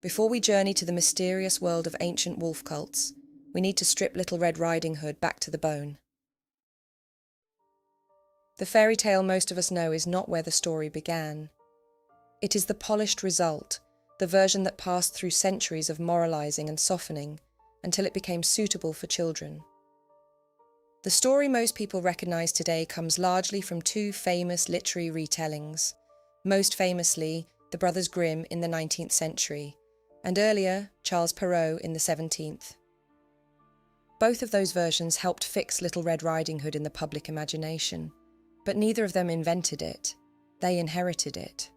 Before we journey to the mysterious world of ancient wolf cults, we need to strip Little Red Riding Hood back to the bone. The fairy tale most of us know is not where the story began. It is the polished result, the version that passed through centuries of moralizing and softening until it became suitable for children. The story most people recognize today comes largely from two famous literary retellings, most famously the Brothers Grimm in the 19th century, and earlier Charles Perrault in the 17th. Both of those versions helped fix Little Red Riding Hood in the public imagination, but neither of them invented it, they inherited it.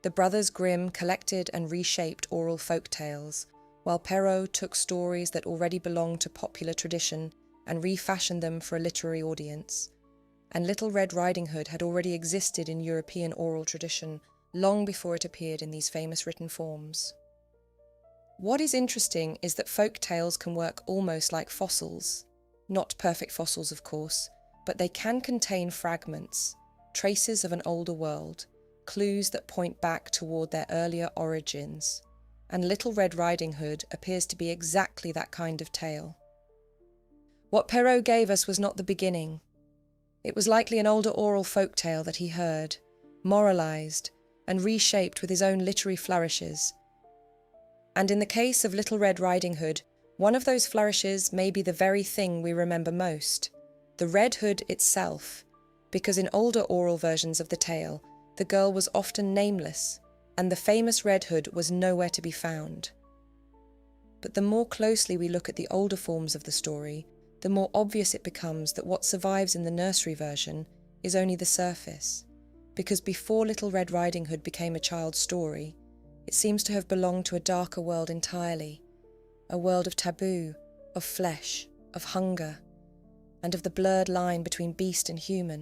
The Brothers Grimm collected and reshaped oral folk tales, while Perrault took stories that already belonged to popular tradition and refashioned them for a literary audience. And Little Red Riding Hood had already existed in European oral tradition long before it appeared in these famous written forms. What is interesting is that folk tales can work almost like fossils. Not perfect fossils, of course, but they can contain fragments, traces of an older world, clues that point back toward their earlier origins. And Little Red Riding Hood appears to be exactly that kind of tale. What Perrault gave us was not the beginning. It was likely an older oral folk tale that he heard, moralized, and reshaped with his own literary flourishes. And in the case of Little Red Riding Hood, one of those flourishes may be the very thing we remember most, the Red Hood itself, because in older oral versions of the tale, the girl was often nameless, and the famous Red Hood was nowhere to be found. But the more closely we look at the older forms of the story, the more obvious it becomes that what survives in the nursery version is only the surface, because before Little Red Riding Hood became a child's story, it seems to have belonged to a darker world entirely, a world of taboo, of flesh, of hunger, and of the blurred line between beast and human.